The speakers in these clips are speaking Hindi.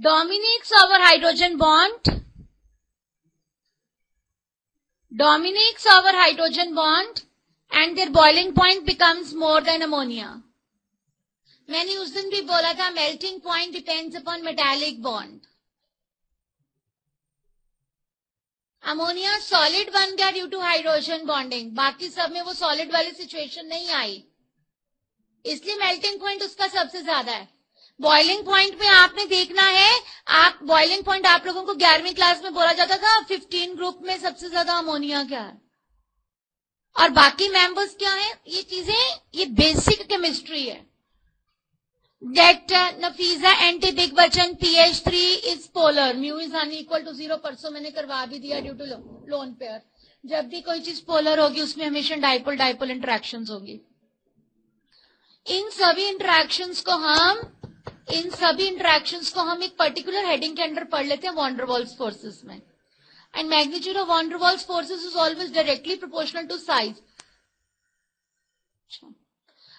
dominates over hydrogen bond, and their boiling point becomes more than ammonia. मैंने उस दिन भी बोला था melting point depends upon metallic bond. Ammonia solid बन गया ड्यू टू हाइड्रोजन बॉन्डिंग, बाकी सब में वो सॉलिड वाली सिचुएशन नहीं आई, इसलिए मेल्टिंग पॉइंट उसका सबसे ज्यादा है. बॉइलिंग पॉइंट में आपने देखना है, आप बॉइलिंग पॉइंट आप लोगों को 11वीं क्लास में बोला जाता था 15 ग्रुप में सबसे ज्यादा अमोनिया क्या है और बाकी मेंबर्स क्या है. ये चीजें, ये बेसिक केमिस्ट्री है. That Nafisa anti Big Bachchan pH3 is polar, mu is unequal to 0. परसों मैंने करवा भी दिया ड्यू टू लोन पेयर. जब भी कोई चीज पोलर होगी उसमें हमेशा डाइपोल डाइपोल इंटरेक्शंस होगी. इन सभी इंटरेक्शंस को हम एक पर्टिकुलर हेडिंग के अंडर पढ़ लेते हैं वॉन डेर वाल्स फोर्सेस में. And magnitude of van der Waals forces is always directly proportional to size.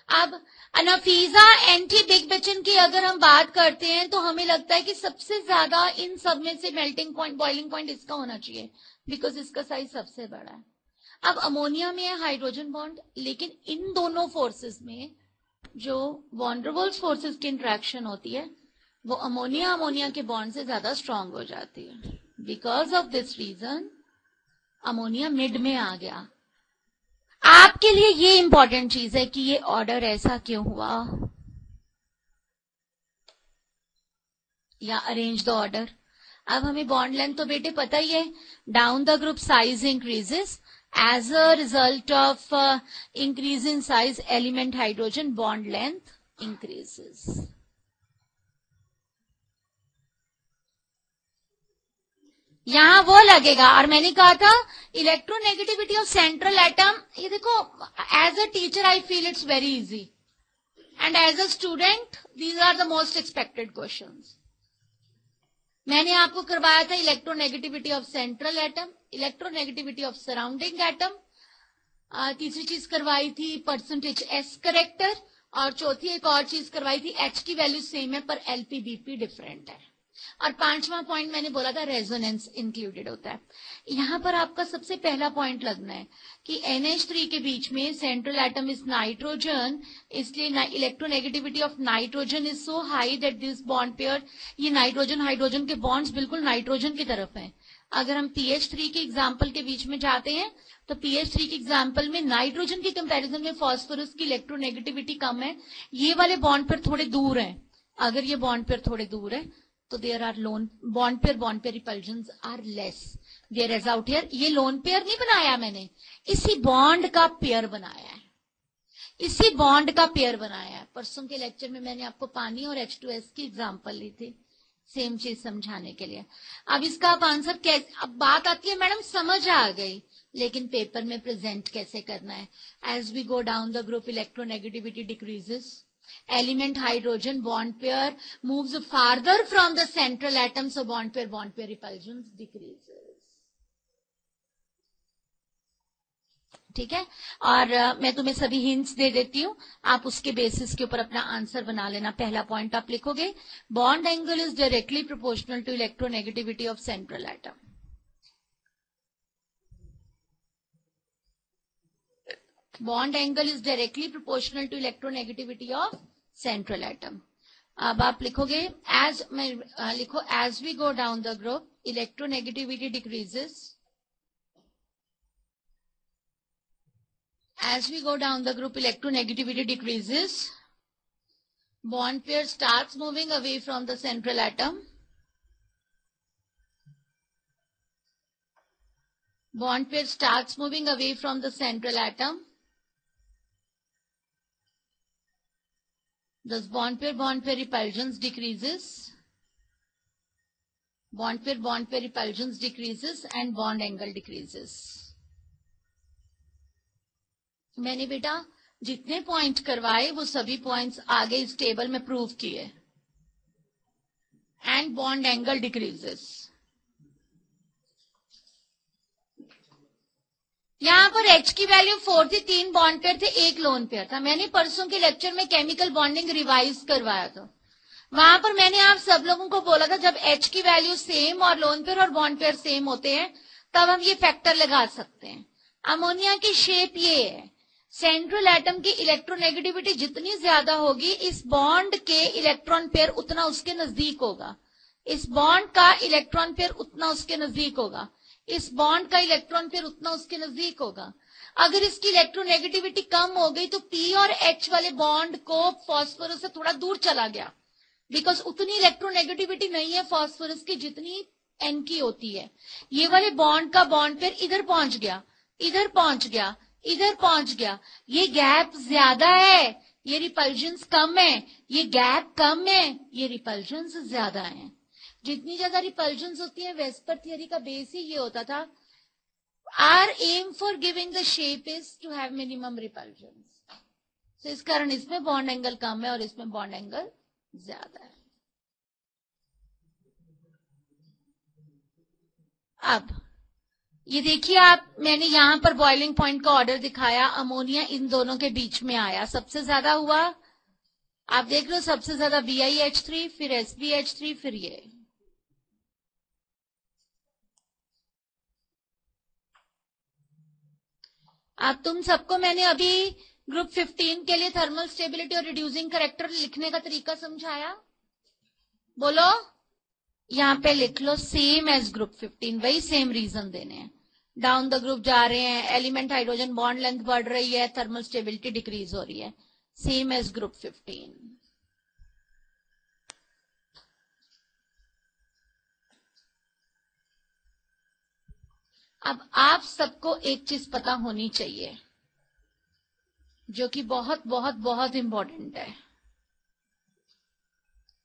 अब नफीसा एंटी बिग बचन की अगर हम बात करते हैं तो हमें लगता है कि सबसे ज्यादा इन सब में से मेल्टिंग पॉइंट, बॉइलिंग पॉइंट इसका होना चाहिए बिकॉज इसका साइज सबसे बड़ा है. अब अमोनिया में है हाइड्रोजन बॉन्ड, लेकिन इन दोनों फोर्सेस में जो वॉन डेर वाल्स फोर्सेस की इंटरेक्शन होती है वो अमोनिया के बॉन्ड से ज्यादा स्ट्रांग हो जाती है. Because of this reason ammonia mid में आ गया. आपके लिए ये इंपॉर्टेंट चीज है कि ये ऑर्डर ऐसा क्यों हुआ, या अरेंज द ऑर्डर. अब हमें बॉन्ड लेंथ तो बेटे पता ही है, down the group size increases as a result of increase in size element hydrogen bond length increases. यहां वो लगेगा. और मैंने कहा था इलेक्ट्रोनेगेटिविटी ऑफ सेंट्रल एटम, ये देखो as a teacher I feel it's very easy and as a student these are the most expected questions. मैंने आपको करवाया था electronegativity of central atom, electronegativity of surrounding atom, तीसरी चीज करवाई थी परसेंटेज एस करेक्टर, और चौथी एक और चीज करवाई थी एच की वैल्यू सेम है पर एलपीबीपी डिफरेंट है, और पांचवा पॉइंट मैंने बोला था रेजोनेंस इंक्लूडेड होता है. यहां पर आपका सबसे पहला पॉइंट लगना है कि NH3 के बीच में सेंट्रल एटम इज नाइट्रोजन, इसलिए electronegativity of nitrogen is so high that this bond pair, ये नाइट्रोजन हाइड्रोजन के बॉन्ड्स बिल्कुल नाइट्रोजन की तरफ हैं. अगर हम pH3 के एग्जाम्पल के बीच में जाते हैं तो pH3 के एग्जाम्पल में नाइट्रोजन के कंपैरिजन में फास्फोरस की इलेक्ट्रोनेगेटिविटी कम है. ये वाले बॉन्ड पेयर थोड़े दूर हैं. अगर ये बॉन्ड पेयर थोड़े दूर है तो there are lone bond pair repulsions are less. There is out here, ये लोन पेयर नहीं बनाया मैंने, इसी बॉन्ड का पेयर बनाया है, इसी बॉन्ड का पेयर बनाया है. परसों के लेक्चर में मैंने आपको पानी और H2S की एग्जांपल ली थी सेम चीज समझाने के लिए. अब इसका आप आंसर कैसे, अब बात आती है मैडम समझ आ गई, लेकिन पेपर में प्रेजेंट कैसे करना है. As we go down the group electronegativity decreases, element hydrogen bond pair moves farther from the central atom, so bond pair repulsion decreases. ठीक है, और मैं तुम्हें सभी हिंट्स दे देती हूं, आप उसके बेसिस के ऊपर अपना आंसर बना लेना. पहला पॉइंट आप लिखोगे, bond angle is directly proportional to electronegativity of central atom. Bond angle is directly proportional to electronegativity of central atom. अब आप लिखोगे लिखो as we go down the group electronegativity decreases, as we go down the group electronegativity decreases, bond pair starts moving away from the central atom, bond pair starts moving away from the central atom. Thus bond pair repulsions decreases, bond pair repulsions decreases and bond angle decreases. मैंने बेटा जितने पॉइंट करवाए वो सभी पॉइंट्स आगे इस टेबल में प्रूव किए. And bond angle decreases. यहां पर H की वैल्यू 4 थी, 3 बॉन्ड पेयर थे, 1 लोन पेयर था. मैंने परसों के लेक्चर में केमिकल बॉन्डिंग रिवाइज करवाया था. वहां पर मैंने आप सब लोगों को बोला था जब H की वैल्यू सेम और लोन पेयर और बॉन्ड पेयर सेम होते हैं तब हम ये फैक्टर लगा सकते हैं। अमोनिया की शेप ये है, सेंट्रल एटम की इलेक्ट्रोनेगेटिविटी जितनी ज्यादा होगी इस बॉन्ड के इलेक्ट्रॉन पेयर उतना उसके नजदीक होगा, इस बॉन्ड का इलेक्ट्रॉन पेयर उतना उसके नजदीक होगा, इस बॉन्ड का इलेक्ट्रॉन पेयर उतना उसके नजदीक होगा। अगर इसकी इलेक्ट्रोनेगेटिविटी कम हो गई तो P और H वाले बॉन्ड को फास्फोरस से थोड़ा दूर चला गया, बिकॉज उतनी इलेक्ट्रोनेगेटिविटी नहीं है फास्फोरस की जितनी N की होती है। ये वाले बॉन्ड का बॉन्ड पेयर इधर पहुंच गया, इधर पहुंच गया, इधर पहुंच गया, ये गैप ज्यादा है, ये रिपल्जन्स कम है, ये गैप कम है, ये रिपल्जन्स ज्यादा है। जितनी ज्यादा रिपल्जन्स होती है, वेस्पर थियरी का बेस ही ये होता था, our aim for giving the shape is to have minimum repulsions. तो इस कारण इसमें बॉन्ड एंगल कम है और इसमें बॉन्ड एंगल ज्यादा है। अब ये देखिए आप, मैंने यहां पर बॉइलिंग पॉइंट का ऑर्डर दिखाया, अमोनिया इन दोनों के बीच में आया, सबसे ज्यादा हुआ, आप देख लो सबसे ज्यादा BiH3, फिर SbH3, फिर ये। अब तुम सबको मैंने अभी ग्रुप 15 के लिए थर्मल स्टेबिलिटी और रिड्यूसिंग करेक्टर लिखने का तरीका समझाया, बोलो। यहां पे लिख लो सेम एज ग्रुप 15, वही सेम रीजन देने हैं। डाउन द ग्रुप जा रहे हैं, एलिमेंट हाइड्रोजन बॉन्ड लेंथ बढ़ रही है, थर्मल स्टेबिलिटी डिक्रीज हो रही है, सेम एज ग्रुप 15। अब आप सबको एक चीज पता होनी चाहिए जो कि बहुत बहुत बहुत इंपॉर्टेंट है,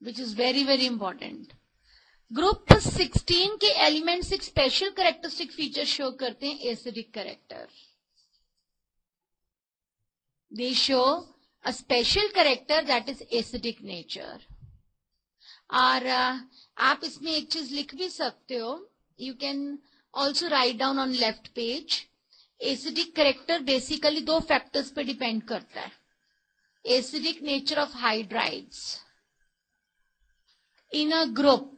which is very very important. Group 16 के एलिमेंट्स एक स्पेशल कैरेक्टरिस्टिक फीचर शो करते हैं, acidic character. They show a special character that is acidic nature. और आप इसमें एक चीज लिख भी सकते हो, you can also write down on left page. Acidic character basically दो फैक्टर्स पे डिपेंड करता है। Acidic nature of hydrides in a group,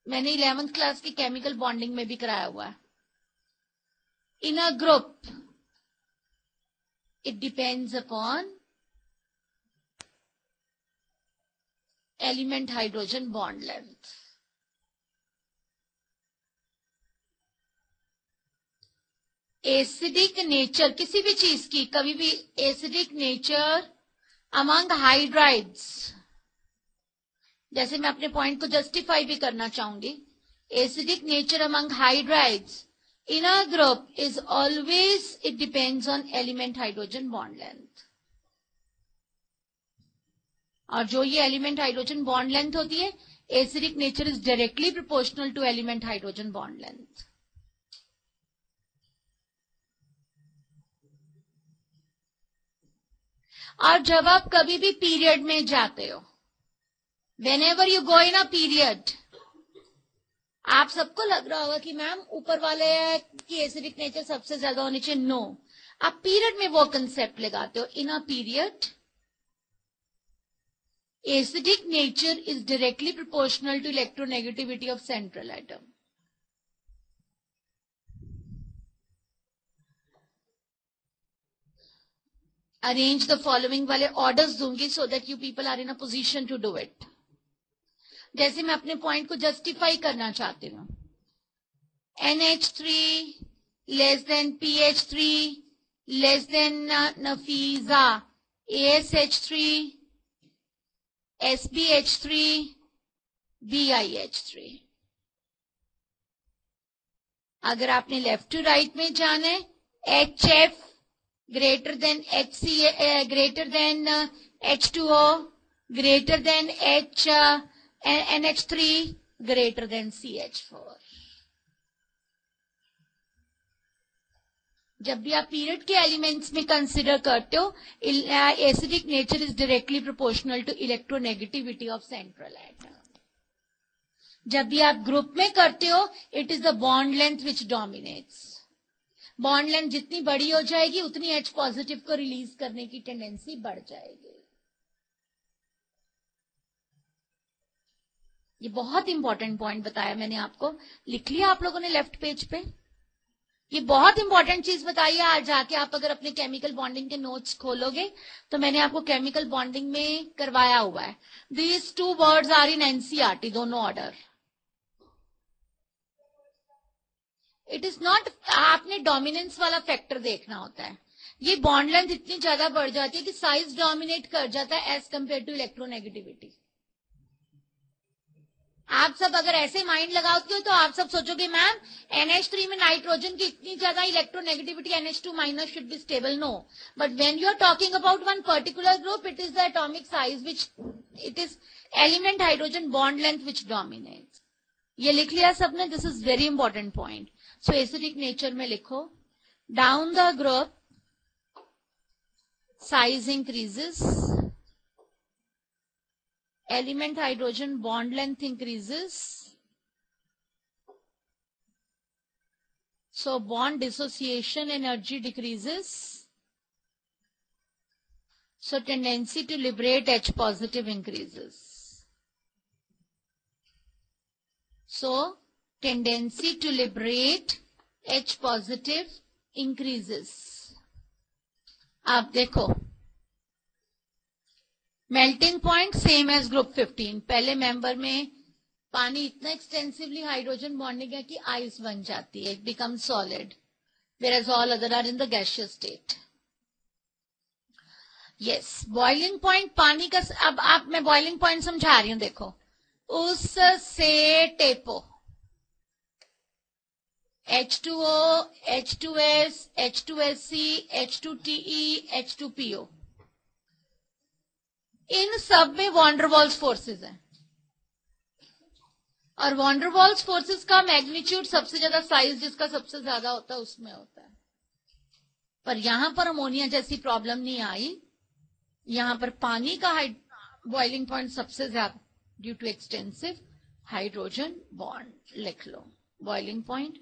मैंने 11th क्लास की केमिकल बॉन्डिंग में भी कराया हुआ है। In a group it depends upon element hydrogen bond length. Acidic nature किसी भी चीज की, कभी भी एसिडिक नेचर अमंग हाइड्राइड्स, जैसे मैं अपने पॉइंट को जस्टिफाई भी करना चाहूंगी, acidic nature among hydrides in a group is always, it depends on element hydrogen bond length. और जो ये एलिमेंट हाइड्रोजन बॉन्ड लेंथ होती है, acidic nature is directly proportional to element hydrogen bond length. और जब आप कभी भी पीरियड में जाते हो, whenever you go in a period, आप सबको लग रहा होगा कि मैम ऊपर वाले की एसिडिक नेचर सबसे ज्यादा होनी चाहिए। नो, आप पीरियड में वो कंसेप्ट लगाते हो। In a period acidic nature is directly proportional to electronegativity of central atom. Arrange the following वाले ऑर्डर्स दूंगी so that you people are in a position to do it. जैसे मैं अपने पॉइंट को जस्टिफाई करना चाहती हूँ, NH3 less than PH3 less than नफीजा, ASH3 SbH3 BiH3। अगर आपने लेफ्ट टू राइट में जाना है, HF greater than HCl greater than H2O greater than NH3 greater than CH4। जब भी आप पीरियड के एलिमेंट्स में कंसिडर करते हो, acidic nature is directly proportional to electronegativity of central atom. जब भी आप ग्रुप में करते हो, it is the bond length which dominates. Bond length जितनी बड़ी हो जाएगी उतनी H पॉजिटिव को रिलीज करने की टेंडेंसी बढ़ जाएगी। ये बहुत इंपॉर्टेंट पॉइंट बताया मैंने आपको, लिख लिया आप लोगों ने लेफ्ट पेज पे। ये बहुत इंपॉर्टेंट चीज बताइए, आज जाके आप अगर अपने केमिकल बॉन्डिंग के नोट्स खोलोगे तो मैंने आपको केमिकल बॉन्डिंग में करवाया हुआ है। These two words are in NCERT, दोनों ऑर्डर। इट इज नॉट, आपने डोमिनेंस वाला फैक्टर देखना होता है। ये बॉन्ड लेंथ इतनी ज्यादा बढ़ जाती है कि साइज डोमिनेट कर जाता है एज कंपेयर टू इलेक्ट्रोनेगेटिविटी। आप सब अगर ऐसे माइंड लगाओगे हो तो आप सब सोचोगे मैम NH3 में नाइट्रोजन की इतनी ज्यादा electronegativity, NH2 minus should be stable. No, but when you are talking about one particular group, it is the atomic size which, it is element hydrogen bond length which dominates. ये लिख लिया सबने, this is very important point. So acidic nature में लिखो, down the group size increases, element hydrogen bond length increases, so bond dissociation energy decreases, so tendency to liberate H positive increases. So tendency to liberate H positive increases. आप देखो, melting point same age group 15। पहले मेंबर में पानी इतना एक्सटेंसिवली हाइड्रोजन बॉन्डिंग है कि आइस बन जाती है, it become solid, whereas all other are in the gaseous state. yes, boiling point पानी का, अब आप, मैं बॉइलिंग पॉइंट समझा रही हूं, देखो, उससे टेपो, H2O, H2S, H2SC, H2TE, H2PO, इन सब में वॉन्डरवॉल्स फोर्सेस हैं, और वॉन्डरवॉल्स फोर्सेस का मैग्नीट्यूड सबसे ज्यादा, साइज जिसका सबसे ज्यादा होता है उसमें होता है। पर यहां पर अमोनिया जैसी प्रॉब्लम नहीं आई, यहां पर पानी का बॉइलिंग पॉइंट सबसे ज्यादा due to extensive hydrogen bond. लिख लो boiling point,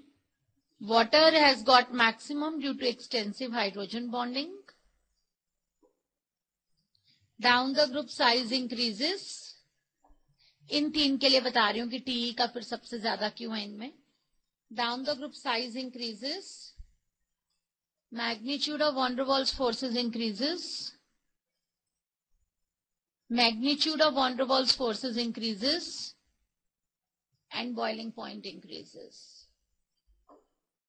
water has got maximum due to extensive hydrogen bonding, down the group size increases, इन तीन के लिए बता रही हूं कि टीई का फिर सबसे ज्यादा क्यों है इनमें। Down the group size increases, magnitude of van der Waals forces increases, magnitude of van der Waals forces increases and boiling point increases.